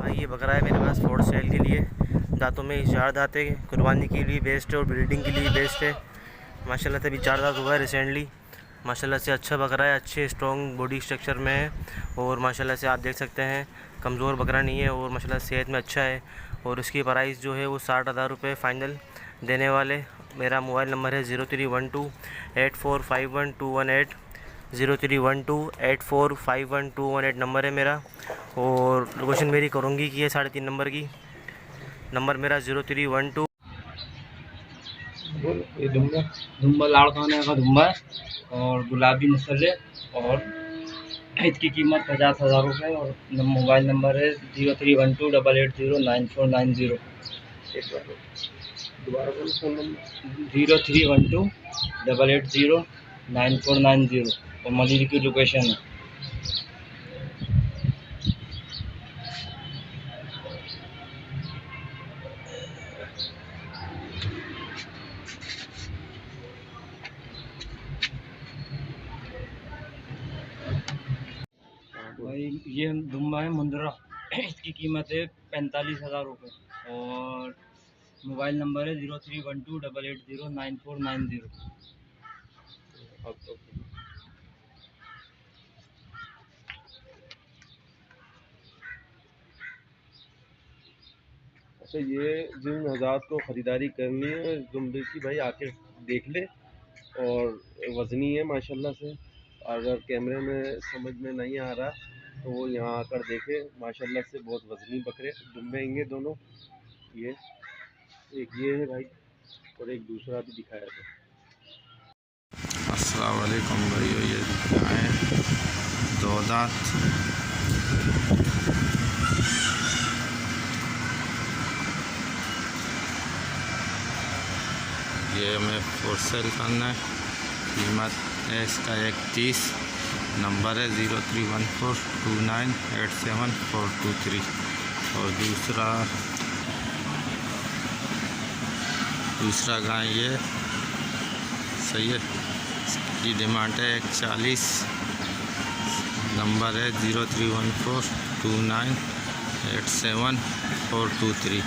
भाई ये बकरा है मेरे पास फोर सेल के लिए। दांतों में 4 दांत है, कुर्बानी के लिए बेस्ट है और ब्रीडिंग के लिए बेस्ट है। माशाल्लाह से अभी 4 दांत हुआ है रिसेंटली। माशाल्लाह से अच्छा बकरा है, अच्छे स्ट्रॉन्ग बॉडी स्ट्रक्चर में है और माशाल्लाह से आप देख सकते हैं कमज़ोर बकरा नहीं है और माशाल्लाह सेहत में अच्छा है। और इसकी प्राइस जो है वो 60,000 रुपये फ़ाइनल देने वाले। मेरा मोबाइल नंबर है 0312845121 0312845121 नंबर है मेरा। और लोकेशन मेरी करूँगी कि है 3.5 नंबर की। नंबर मेरा 0312। ये दुम्बा लाड़काने का दुम्बा है और गुलाबी नस्ल है और इसकी कीमत 50,000 रुपये और मोबाइल नंबर है 031288094990। दोबारा बोलो फ़ोन नंबर। 031288094990 और मजीद की लोकेशन है। भाई ये दुम्बा है मुंद्रा, इसकी कीमत है 45,000 रुपये और मोबाइल नंबर है 031288094990। अच्छा, ये जिन हज़ात को ख़रीदारी करनी है जुम्बे की भाई आके देख ले। और वज़नी है माशाल्लाह से। अगर कैमरे में समझ में नहीं आ रहा तो वो यहाँ आकर देखे। माशाल्लाह से बहुत वज़नी बकरे दुम्बे हैं दोनों। ये एक ये है भाई और एक दूसरा भी दिखाया था। अस्सलाम वालेकुम भाइयों, ये दिखाएँ 2 दांत। ये हमें फोर सेल करना है। कीमत है इसका 31। नंबर है 03142987 और दूसरा गाय ये सही है। इसकी डिमांड है 140। नंबर है 03142987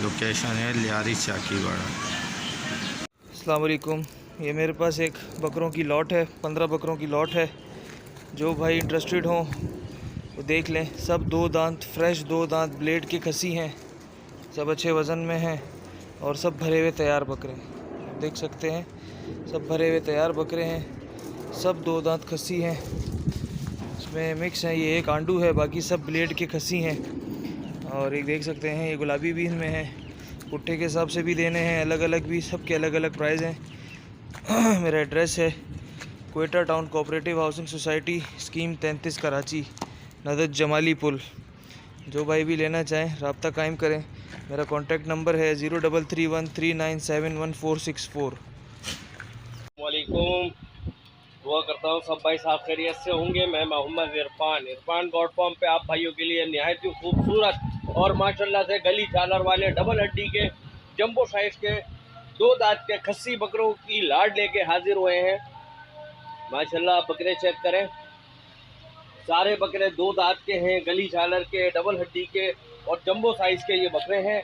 लोकेशन है लियारी चाकीवाड़ा। अस्सलाम वालेकुम। ये मेरे पास एक बकरों की लॉट है, 15 बकरों की लॉट है। जो भाई इंटरेस्टेड हों वो देख लें। सब 2 दांत फ्रेश 2 दांत ब्लेड की खसी हैं, सब अच्छे वज़न में हैं और सब भरे हुए तैयार बकरे हैं। देख सकते हैं सब भरे हुए तैयार बकरे हैं, सब 2 दांत खसी हैं। इसमें मिक्स है, ये एक आंडू है, बाकी सब ब्लेड की खसी हैं। और एक देख सकते हैं ये गुलाबी भी इनमें है। पुट्ठे के हिसाब से भी देने हैं, अलग अलग भी, सब के अलग अलग प्राइस हैं। मेरा एड्रेस है Quetta town cooperative housing society, scheme 33 Karachi, नदत जमाली पुल। जो भाई भी लेना चाहें रब्ता कायम करें। मेरा कॉन्टैक्ट नंबर है 033139716464। वालेकुम, दुआ करता हूँ सब भाई साहब खैरियत से होंगे। मैं मोहम्मद इरफान गॉड फॉर्म पे आप भाइयों के लिए निहायत ही खूबसूरत और माशाल्लाह से गली झालर वाले डबल हड्डी के जंबो साइज के 2 दांत के खस्सी बकरों की लाड लेके हाजिर हुए हैं। माशाल्लाह बकरे चेक करें, सारे बकरे 2 दांत के हैं, गली झालर के, डबल हड्डी के और जंबो साइज के ये बकरे हैं।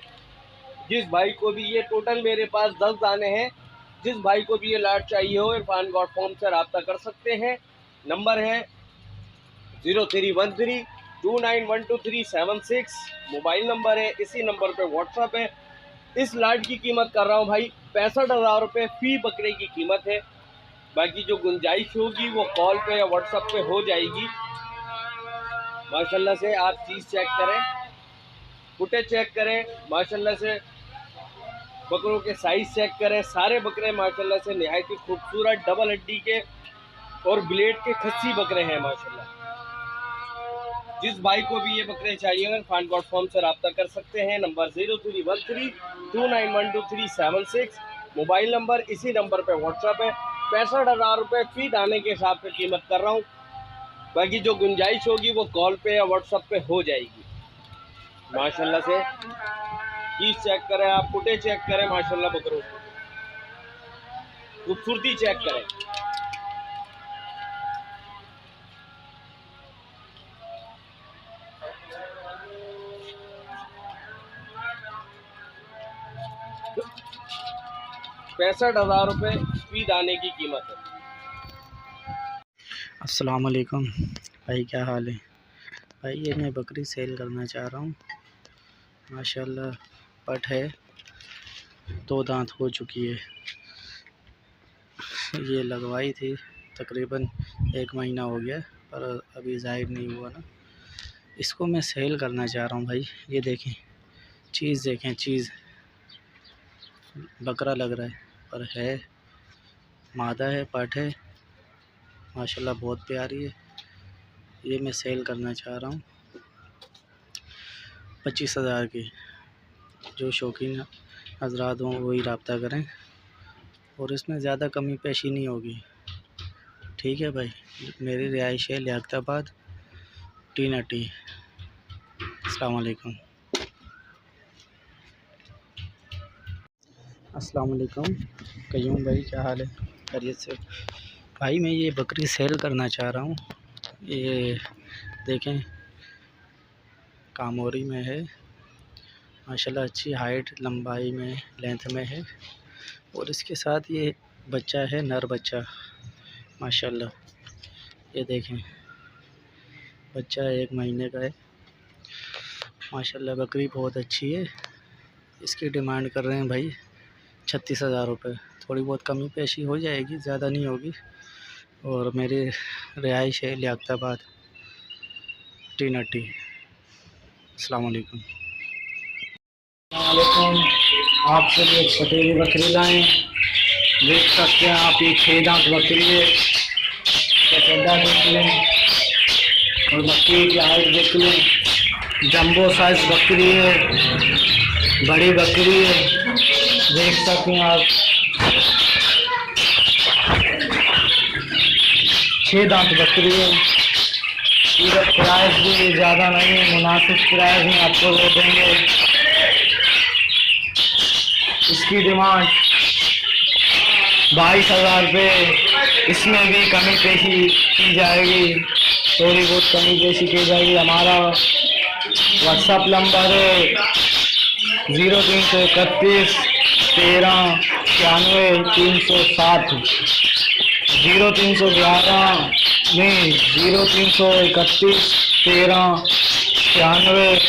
जिस भाई को भी ये टोटल मेरे पास 10 दाने हैं, जिस भाई को भी ये लाट चाहिए हो इरफान गॉड फॉर्म से रब्ता कर सकते हैं। नंबर है 0313291237 मोबाइल नंबर है, इसी नंबर पे व्हाट्सअप है। इस लाट की कीमत कर रहा हूँ भाई 65,000 रुपये फ़ी बकरे की कीमत है। बाकी जो गुंजाइश होगी वो कॉल पे या व्हाट्सअप पे हो जाएगी। माशाल्लाह से आप चीज़ चेक करें, फुटेज चेक करें, माशाल्लाह से बकरों के साइज़ चेक करें। सारे बकरे माशाल्लाह से निहायत ही खूबसूरत डबल हड्डी के और ब्लेड के खस्सी बकरे हैं माशाल्लाह। जिस भाई को भी ये बकरे चाहिए इरफान गॉड फॉर्म से रब्ता कर सकते हैं। नंबर 0313291237 मोबाइल नंबर, इसी नंबर पे व्हाट्सअप है। 65,000 रुपये फ़ी दाने के हिसाब से कीमत कर रहा हूँ। बाकी जो गुंजाइश होगी वो कॉल पे या व्हाट्सअप पे हो जाएगी। माशाल्लाह से चीज़ चेक करें, आप फुटेज चेक करें माशाल्लाह बकरों को। खूबसूरती चेक करें। ₹65,000 फी दाने की कीमत है। अस्सलाम वालेकुम भाई, क्या हाल है भाई? ये मैं बकरी सेल करना चाह रहा हूँ। माशाल्लाह पट है, 2 दांत हो चुकी है। ये लगवाई थी तकरीबन 1 महीना हो गया, पर अभी ज़ाहिर नहीं हुआ ना। इसको मैं सेल करना चाह रहा हूँ भाई। ये देखें, चीज़ देखें, चीज़ बकरा लग रहा है, पर है मादा है, पट है, माशाल्लाह बहुत प्यारी है। ये मैं सेल करना चाह रहा हूँ 25,000 की। जो शौकीन हजरात हों वही रब्ता करें, और इसमें ज़्यादा कमी पेशी नहीं होगी। ठीक है भाई। मेरी रिहाइश है लियाकताबाद, टी-नटी। अस्सलाम वालेकुम। अस्सलाम वालेकुम कयूम भाई, क्या हाल है? खैरियत से भाई? मैं ये बकरी सेल करना चाह रहा हूँ। ये देखें, कामोरी में है, माशाल्लाह अच्छी हाइट लंबाई में लेंथ में है, और इसके साथ ये बच्चा है, नर बच्चा माशाल्लाह। ये देखें, बच्चा 1 महीने का है माशाल्लाह। बकरी बहुत अच्छी है। इसकी डिमांड कर रहे हैं भाई 36,000 रुपये। थोड़ी बहुत कमी पेशी हो जाएगी, ज़्यादा नहीं होगी। और मेरी रिहाइश है लियाकताबाद, टी-नटी। अस्सलाम वालेकुम। आपके लिए पटेली बकरी लाएँ, देख सकते हैं आप। ये 6 दांत बकरी है, चौदा देख लें, और बकरी की हाइट देख लें। जंबो साइज बकरी है, बड़ी बकरी है, देख सकते हैं आप। 6 दांत बकरी है। इधर प्राइस भी ज़्यादा नहीं है, मुनासिब प्राइस में आपको दे देंगे। इसकी डिमांड 22,000 रुपये। इसमें भी कमी पेशी की जाएगी, थोड़ी बहुत कमी पेशी की जाएगी। हमारा व्हाट्सअप नंबर है 0331 13 96 307, 0311 नहीं 0331 13 96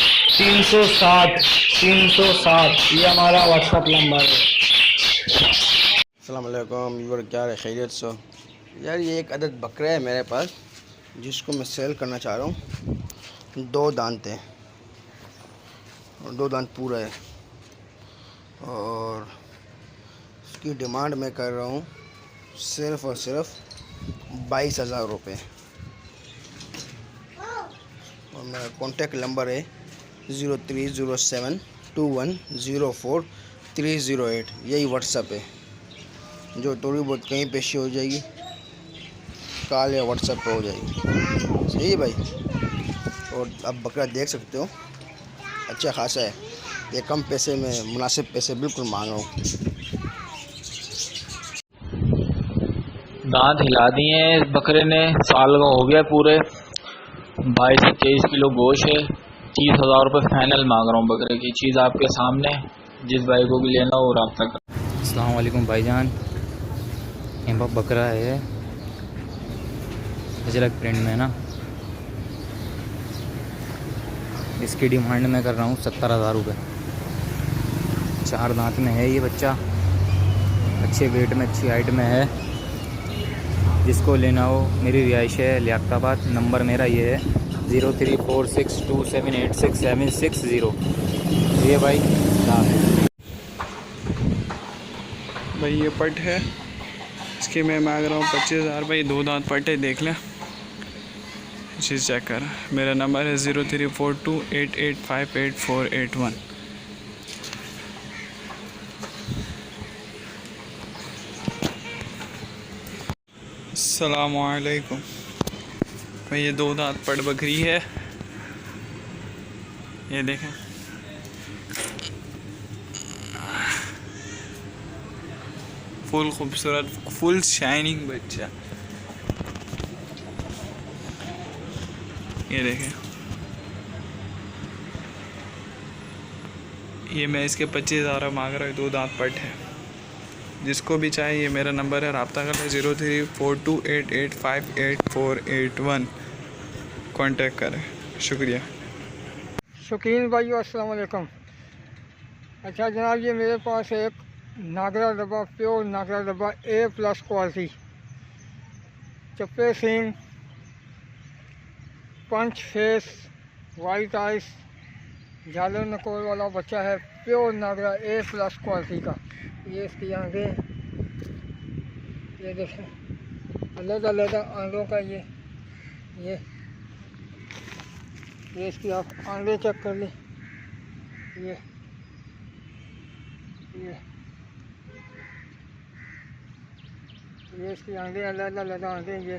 307। ये हमारा व्हाट्सअप नंबर है। अस्सलाम वालेकुम व्यूअर, क्या है? खैरियत से यार। ये एक अदद बकरा है मेरे पास, जिसको मैं सेल करना चाह रहा हूँ। 2 दांत है और 2 दांत पूरा है, और इसकी डिमांड मैं कर रहा हूँ सिर्फ़ और सिर्फ 22,000 रुपये। और मेरा कॉन्टेक्ट नंबर है 03072104 यही व्हाट्सअप है। जो थोड़ी बहुत कहीं पेशी हो जाएगी, कॉल या व्हाट्सएप पे हो जाएगी। सही है भाई। और अब बकरा देख सकते हो, अच्छा खासा है। ये कम पैसे में, मुनासिब पैसे बिल्कुल मांग रहा हूँ। दांत हिला दिए हैं इस बकरे ने, साल का हो गया पूरे। 22 से 23 किलो गोश्त है। 30,000 रुपये फाइनल मांग रहा हूँ बकरे की। चीज़ आपके सामने, जिस भाई को भी लेना हो रब्ता कर। अस्सलाम वालेकुम भाईजान। ये बकरा है अजरक प्रिंट में ना। इसकी डिमांड मैं कर रहा हूँ 70,000 रुपये। 4 दांत में है ये बच्चा, अच्छे वेट में, अच्छी हाइट में है। जिसको लेना हो, मेरी रिहाइश है लियाकताबाद। नंबर मेरा ये है 034627866760। ये भाई भाई ये पट है, इसकी मैं मांग रहा हूँ 25,000 भाई। 2 दांत पट है, देख लें, चीज़ चेक कर। मेरा नंबर है 034288588481। अस्सलामुअलैकुम भाई। ये 2 दांत पट बकरी है, ये देखें। फुल खूबसूरत फुल शाइनिंग बच्चा। ये देखें, ये मैं इसके 25,000 मांग रहा हूँ। 2 दांत पट है। जिसको भी चाहिए मेरा नंबर है, रब्ता कर ले 034288588481 कांटेक्ट करें। शुक्रिया। शौकीन भाइयों अस्सलाम वालेकुम। अच्छा जनाब, ये मेरे पास एक नागरा डब्बा, प्योर नागरा डब्बा A+ क्वालिटी, चप्पे सींग, पंच फेस, वाइट आइस, झालर नकोर वाला बच्चा है, प्योर नागरा A+ क्वालिटी का। ये इसकी आंखें, ये देखें, अलग अलग आंखों का ये इसकी आप आंखें चेक कर लें। ये इसकी आंखें अलग अलग आंखें। ये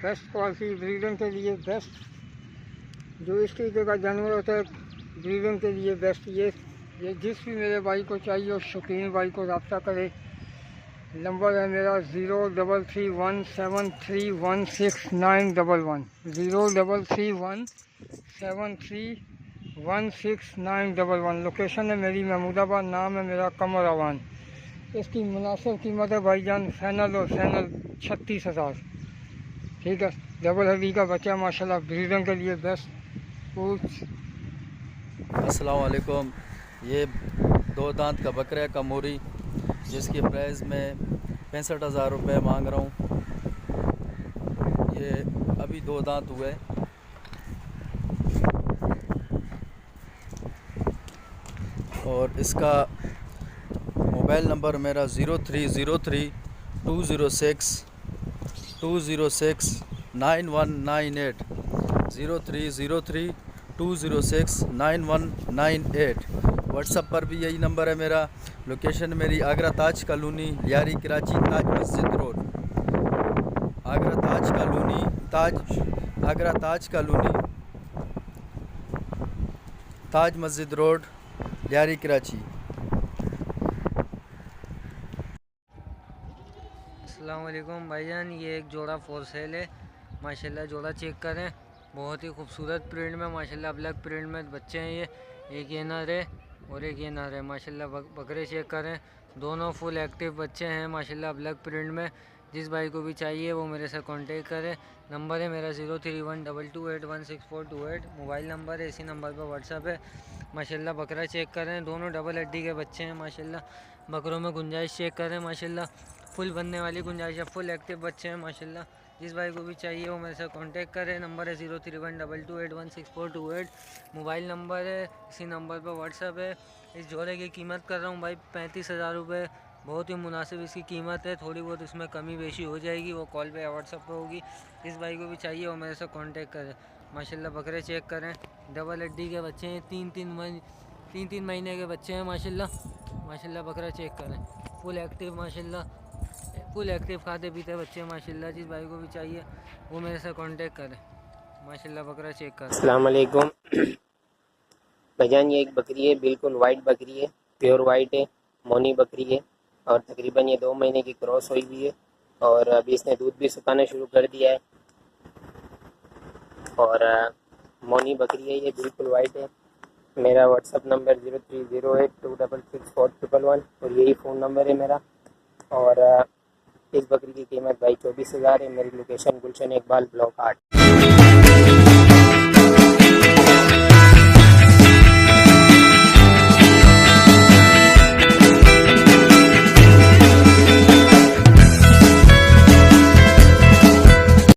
बेस्ट क्वालिटी ब्रीडिंग के लिए बेस्ट, जो इस तरीके का जानवर होता है ब्रीडिंग के लिए बेस्ट। ये जिस भी मेरे भाई को चाहिए और शौकीन भाई को रब्ता करे। नंबर है मेरा 0331731691 0331731691। लोकेशन है मेरी महमूदाबाद, नाम है मेरा कमर अवान। इसकी मुनासिब कीमत है भाईजान, फैनल और फैनल 36,000। ठीक है, डबल हड्डी का बच्चा माशाल्लाह, ब्रीडिंग के लिए बेस्ट। अस्सलाम वालेकुम। ये 2 दांत का बकरा है कमोरी, जिसकी प्राइस मैं 65,000 रुपये मांग रहा हूँ। ये अभी 2 दांत हुए। और इसका मोबाइल नंबर मेरा 03032062069198 030320699198। व्हाट्सएप पर भी यही नंबर है मेरा। लोकेशन मेरी आगरा ताज कॉलोनी, लियारी कराची, ताज मस्जिद रोड। आगरा ताज कॉलोनी, ताज मस्जिद रोड, लियारी कराची। अस्सलाम वालेकुम भाईजान, ये एक जोड़ा फॉर सेल है। माशाल्लाह जोड़ा चेक करें, बहुत ही खूबसूरत प्रिंट में माशाल्लाह, ब्लैक प्रिंट में बच्चे हैं। ये एक ये नर है और एक ये नर है माशाल्लाह। बकरे चेक करें, दोनों फुल एक्टिव बच्चे हैं माशाल्लाह, ब्लैक प्रिंट में। जिस भाई को भी चाहिए वो मेरे से कांटेक्ट करें। नंबर है मेरा 0312281642 मोबाइल नंबर है, इसी नंबर पर व्हाट्सअप है माशाल्लाह। बकरा चेक करें, दोनों डबल हड्डी के बच्चे हैं माशाल्लाह। बकरों में गुंजाइश चेक करें माशाल्लाह, फुल बनने वाली गुंजाइश है, फुल एक्टिव बच्चे हैं माशाल्लाह। जिस भाई को भी चाहिए वो मेरे से कांटेक्ट करें। नंबर है 0312281642 मोबाइल नंबर है, इसी नंबर पर व्हाट्सअप है। इस जोड़े की कीमत कर रहा हूँ भाई 35,000 रुपये, बहुत ही मुनासिब इसकी कीमत है। थोड़ी बहुत इसमें कमी बेशी हो जाएगी, वो कॉल पे या व्हाट्सअप पे होगी। जिस भाई को भी चाहिए वो मेरे से कांटेक्ट करें माशाल्लाह। बकरे चेक करें, डबल हड्डी के बच्चे हैं, 3-3 महीने के बच्चे हैं माशाल्लाह। बकरा चेक करें, फुल एक्टिव माशाल्लाह, फुल एक्टिव खाते पीते बच्चे माशाल्लाह। जिस भाई को भी चाहिए वो मेरे से कांटेक्ट करें माशाल्लाह। बकरा चेक करें। अस्सलाम वालेकुम भाईजान, ये एक बकरी है, बिल्कुल वाइट बकरी है, प्योर वाइट है, मोनी बकरी है और तकरीबन ये 2 महीने की क्रॉस हुई हुई है और अभी इसने दूध भी सुखाना शुरू कर दिया है। और मोनी बकरी है, ये बिल्कुल वाइट है। मेरा व्हाट्सअप नंबर 0308266411 और यही फ़ोन नंबर है मेरा। और इस बकरी की कीमत भाई 24,000 है। मेरी लोकेशन गुलशन इकबाल ब्लॉक 8।